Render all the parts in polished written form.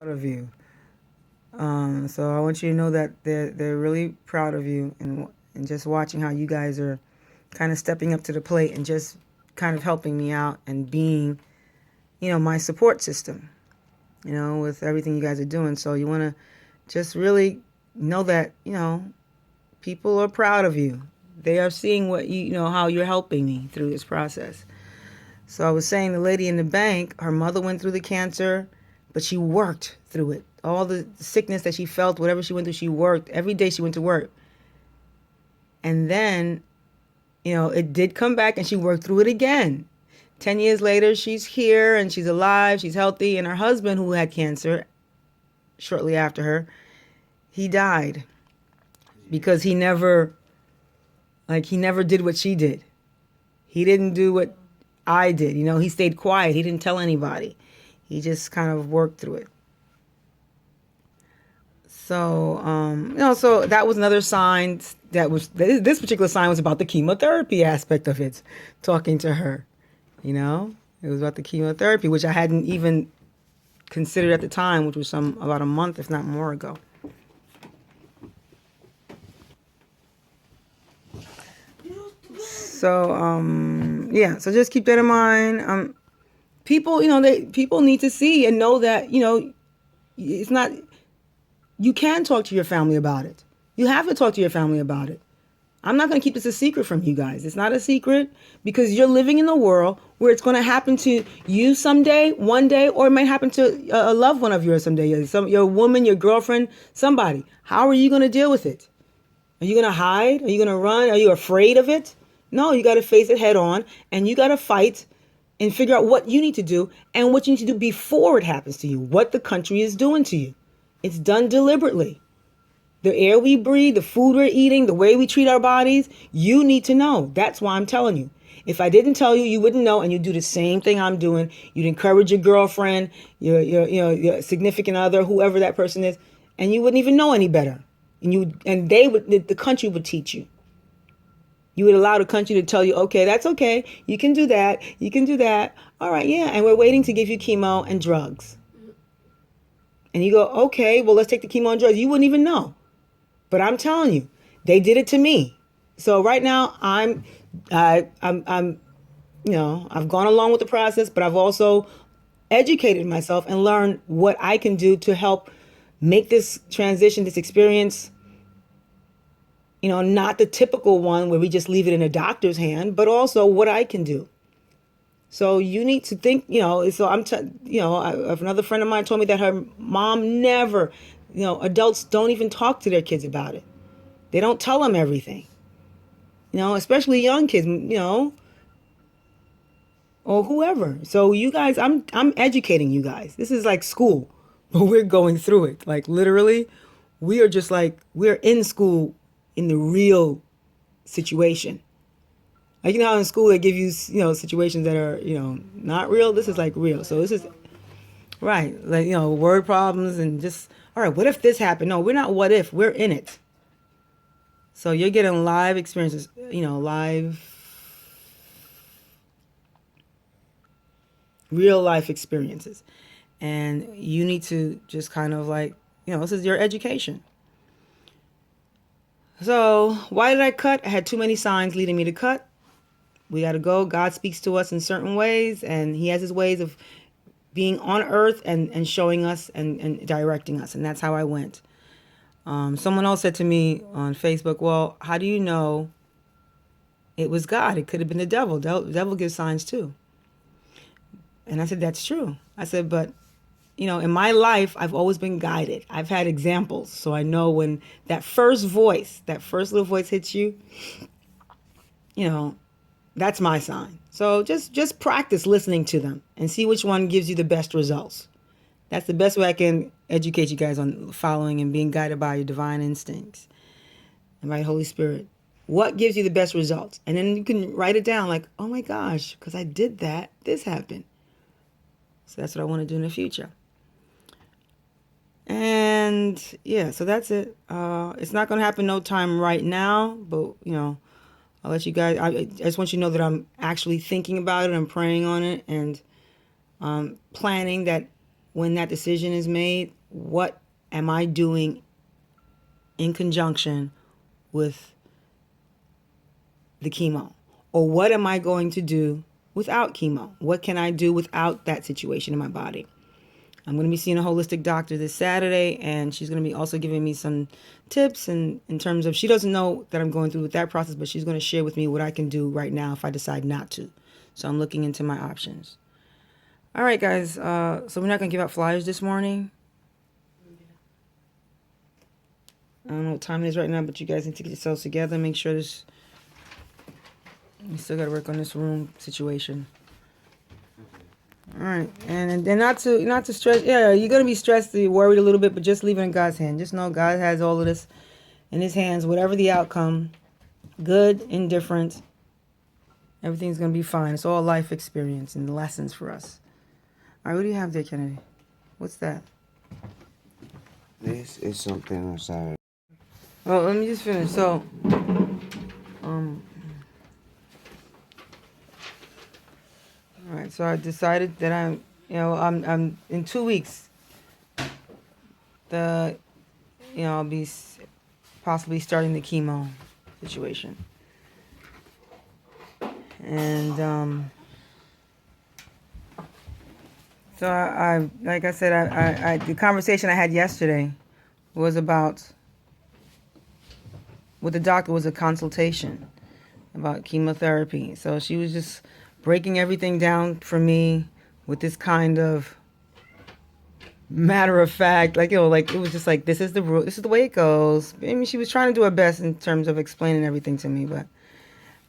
of you. So I want you to know that they're really proud of you, and just watching how you guys are kind of stepping up to the plate and just kind of helping me out and being, my support system, with everything you guys are doing. So you want to just really know that, people are proud of you. They are seeing what how you're helping me through this process. So I was saying the lady in the bank, her mother went through the cancer, but she worked through it. All the sickness that she felt, whatever she went through, she worked. Every day she went to work. And then, it did come back and she worked through it again. 10 years later, she's here and she's alive, she's healthy. And her husband, who had cancer shortly after her, he died because he never did what she did. He didn't do what I did. He stayed quiet. He didn't tell anybody. He just kind of worked through it. So, so that was another sign. This particular sign was about the chemotherapy aspect of it, talking to her. It was about the chemotherapy, which I hadn't even considered at the time, which was about a month, if not more ago. So, yeah. So just keep that in mind. People, people need to see and know that, it's not. You can talk to your family about it. You have to talk to your family about it. I'm not going to keep this a secret from you guys. It's not a secret because you're living in a world where it's going to happen to you someday, one day, or it might happen to a loved one of yours someday. Your woman, your girlfriend, somebody. How are you going to deal with it? Are you going to hide? Are you going to run? Are you afraid of it? No, you got to face it head on, and you got to fight and figure out what you need to do and what you need to do before it happens to you, what the country is doing to you. It's done deliberately. The air we breathe, the food we're eating, the way we treat our bodies, you need to know. That's why I'm telling you. If I didn't tell you, you wouldn't know, and you'd do the same thing I'm doing. You'd encourage your girlfriend, your significant other, whoever that person is, and you wouldn't even know any better. The country would teach you. You would allow the country to tell you, okay, that's okay. You can do that. You can do that. All right, yeah. And we're waiting to give you chemo and drugs. And you go, okay, well, let's take the chemo and drugs. You wouldn't even know. But I'm telling you, they did it to me. So right now, I've gone along with the process, but I've also educated myself and learned what I can do to help make this transition, this experience, not the typical one where we just leave it in a doctor's hand, but also what I can do. So you need to think, so another friend of mine told me that her mom never, adults don't even talk to their kids about it. They don't tell them everything, especially young kids, or whoever. So you guys, I'm educating you guys. This is like school, but we're going through it. Like literally, we are just like, we're in school in the real situation. Like, how in school they give you, situations that are, not real. This is like real. So this is, right. Like, word problems and just, all right, what if this happened? No, we're not what if, we're in it. So you're getting live experiences, real life experiences. And you need to just kind of like, this is your education. So why did I cut? I had too many signs leading me to cut. We got to go. God speaks to us in certain ways, and he has his ways of being on earth and showing us and directing us. And that's how I went. Someone else said to me on Facebook, well, how do you know it was God? It could have been the devil. The devil gives signs too. And I said, that's true. I said, but, in my life, I've always been guided. I've had examples. So I know when that first little voice hits you, that's my sign. So just practice listening to them and see which one gives you the best results. That's the best way I can educate you guys on following and being guided by your divine instincts and by Holy Spirit. What gives you the best results? And then you can write it down like, oh my gosh, because I did that, this happened. So that's what I want to do in the future. And yeah, so that's it. It's not going to happen no time right now, but I'll let you guys, I just want you to know that I'm actually thinking about it. I'm praying on it and planning that when that decision is made, what am I doing in conjunction with the chemo? Or what am I going to do without chemo? What can I do without that situation in my body? I'm going to be seeing a holistic doctor this Saturday, and she's going to be also giving me some tips and in terms of, she doesn't know that I'm going through with that process, but she's going to share with me what I can do right now if I decide not to. So I'm looking into my options. All right, guys. So we're not going to give out flyers this morning. I don't know what time it is right now, but you guys need to get yourselves together. Make sure this. We still got to work on this room situation. All right, and then not to stress. Yeah, you're gonna be stressed, worried a little bit, but just leave it in God's hand. Just know God has all of this in His hands. Whatever the outcome, good, indifferent, everything's gonna be fine. It's all life experience and lessons for us. All right, what do you have there, Kennedy? What's that? This is something inside. Oh, let me just finish. So, all right. So I decided that I'm in 2 weeks. I'll be possibly starting the chemo situation, and so I like I said, I the conversation I had yesterday was about with the doctor was a consultation about chemotherapy. So she was just breaking everything down for me with this kind of matter of fact, like it was just like, this is the rule, this is the way it goes. I mean, she was trying to do her best in terms of explaining everything to me, but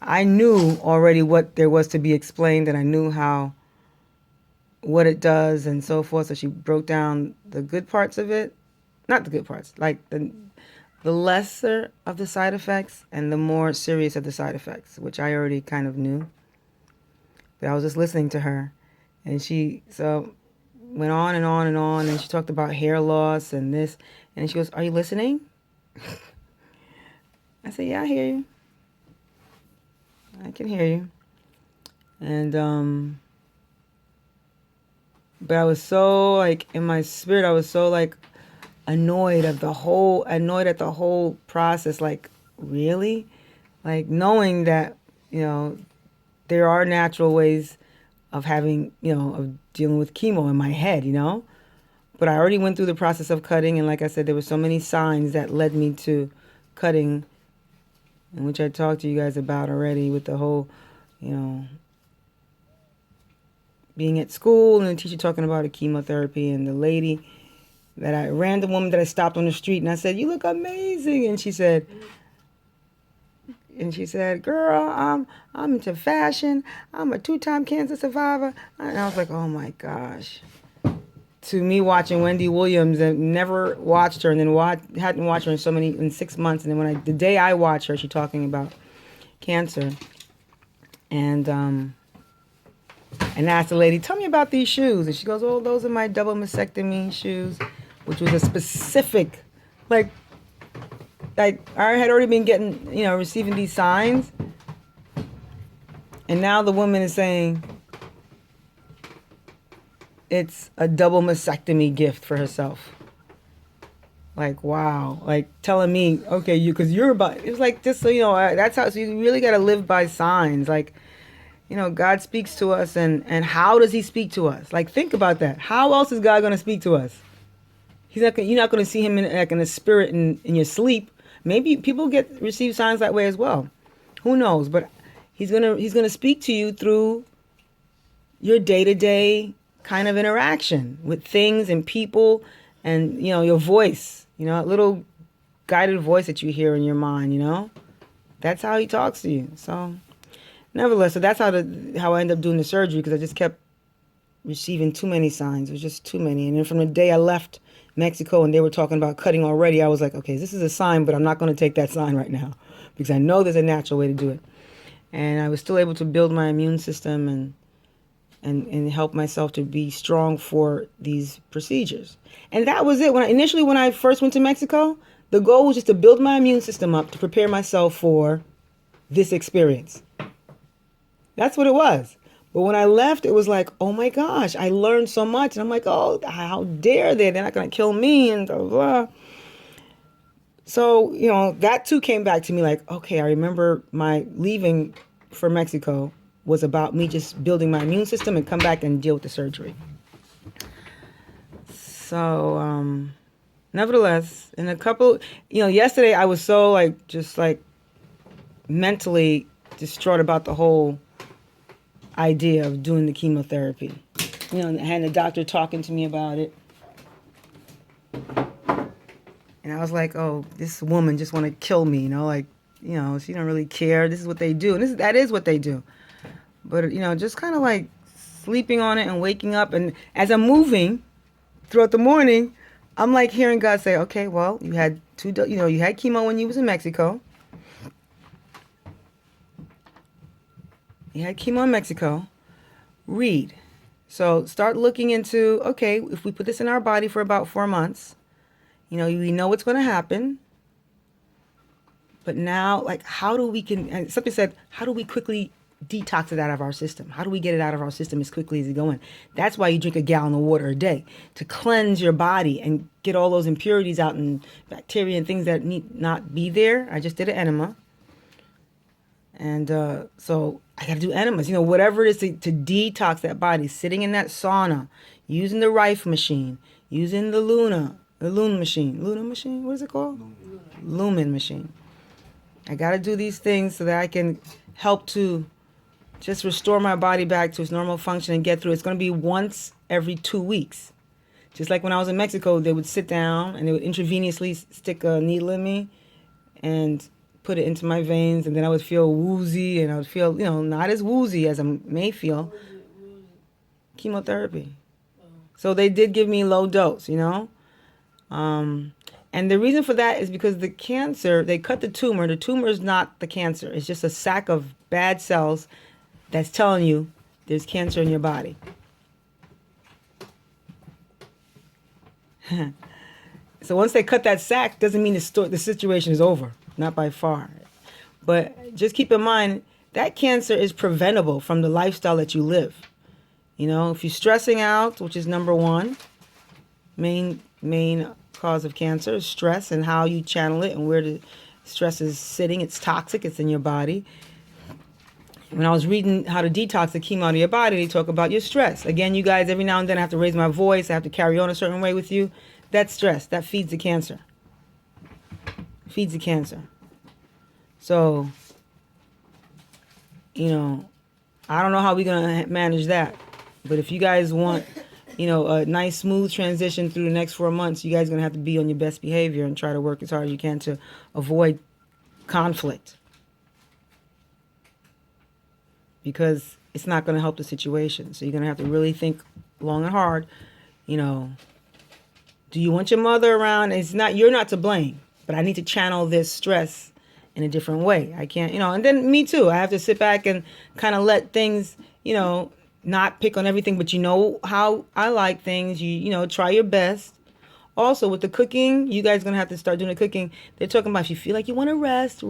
I knew already what there was to be explained, and I knew what it does and so forth. So she broke down the good parts of it, not the good parts, like the lesser of the side effects and the more serious of the side effects, which I already kind of knew. But I was just listening to her, and she went on and on and on, and she talked about hair loss and this, and she goes, "Are you listening?" I said, "Yeah, I hear you. I can hear you." And but I was so like in my spirit, I was so like annoyed at the whole process. Like, really, like knowing that there are natural ways of having, of dealing with chemo in my head, But I already went through the process of cutting, and like I said, there were so many signs that led me to cutting, and which I talked to you guys about already with the whole, being at school and the teacher talking about a chemotherapy, and the lady random woman that I stopped on the street, and I said, "You look amazing," and she said, "Girl, I'm into fashion. I'm a 2-time cancer survivor." And I was like, "Oh my gosh." To me, watching Wendy Williams, and never watched her, and then hadn't watched her in 6 months, and then the day I watched her, she talking about cancer, and asked the lady, "Tell me about these shoes," and she goes, "Oh, those are my double mastectomy shoes," which was a specific, like I had already been getting, receiving these signs. And now the woman is saying it's a double mastectomy gift for herself. Like, wow. Like telling me, okay, it's like, just so you know, that's how, so you really got to live by signs. Like, God speaks to us, and how does He speak to us? Like, think about that. How else is God going to speak to us? You're not going to see Him in a spirit in your sleep. Maybe people receive signs that way as well. Who knows? But He's gonna speak to you through your day-to-day kind of interaction with things and people, and your voice. A little guided voice that you hear in your mind. That's how He talks to you. So, nevertheless, so that's how I ended up doing the surgery, because I just kept receiving too many signs. It was just too many. And then from the day I left Mexico and they were talking about cutting already, I was like, okay, this is a sign, but I'm not going to take that sign right now, because I know there's a natural way to do it. And I was still able to build my immune system and help myself to be strong for these procedures. And that was it. When I first went to Mexico, the goal was just to build my immune system up to prepare myself for this experience. That's what it was. But when I left, it was like, oh my gosh, I learned so much. And I'm like, oh, how dare they? They're not going to kill me and blah, blah, blah. So, that too came back to me like, okay, I remember my leaving for Mexico was about me just building my immune system and come back and deal with the surgery. So, nevertheless, in a couple, yesterday I was so just mentally distraught about the whole idea of doing the chemotherapy. And had the doctor talking to me about it. And I was like, oh, this woman just want to kill me, she don't really care. This is what they do. And that is what they do. But, just kind of sleeping on it and waking up. And as I'm moving throughout the morning, I'm hearing God say, okay, well, you had you had chemo when you was in Mexico. You had chemo in Mexico. Read. So start looking into, okay, if we put this in our body for about 4 months, we know what's going to happen. But now, how do we and something said, how do we quickly detox it out of our system? How do we get it out of our system as quickly as it go in? That's why you drink a gallon of water a day, to cleanse your body and get all those impurities out and bacteria and things that need not be there. I just did an enema. And so I got to do enemas, whatever it is to detox that body, sitting in that sauna, using the Rife machine, using the Luna machine. Luna machine? What is it called? Lumen machine. I got to do these things so that I can help to just restore my body back to its normal function and get through. It's going to be once every 2 weeks. Just like when I was in Mexico, they would sit down and they would intravenously stick a needle in me and put it into my veins, and then I would feel woozy, and I would feel, not as woozy as I may feel. Chemotherapy. So they did give me low dose, and the reason for that is because the cancer, they cut the tumor. The tumor is not the cancer. It's just a sack of bad cells that's telling you there's cancer in your body. So once they cut that sack, doesn't mean the situation is over. Not by far. But just keep in mind, that cancer is preventable from the lifestyle that you live. If you're stressing out, which is number one, main cause of cancer is stress, and how you channel it and where the stress is sitting. It's toxic. It's in your body. When I was reading how to detox the chemo out of your body, they talk about your stress. Again, you guys, every now and then I have to raise my voice. I have to carry on a certain way with you. That's stress. That feeds the cancer. Feeds the cancer. So, I don't know how we're going to manage that. But if you guys want, a nice, smooth transition through the next 4 months, you guys are going to have to be on your best behavior and try to work as hard as you can to avoid conflict. Because it's not going to help the situation. So you're going to have to really think long and hard, do you want your mother around? You're not to blame, but I need to channel this stress in a different way. I can't, and then me too. I have to sit back and kind of let things, not pick on everything, but how I like things. You try your best. Also, with the cooking, you guys are going to have to start doing the cooking. They're talking about if you feel like you want to rest.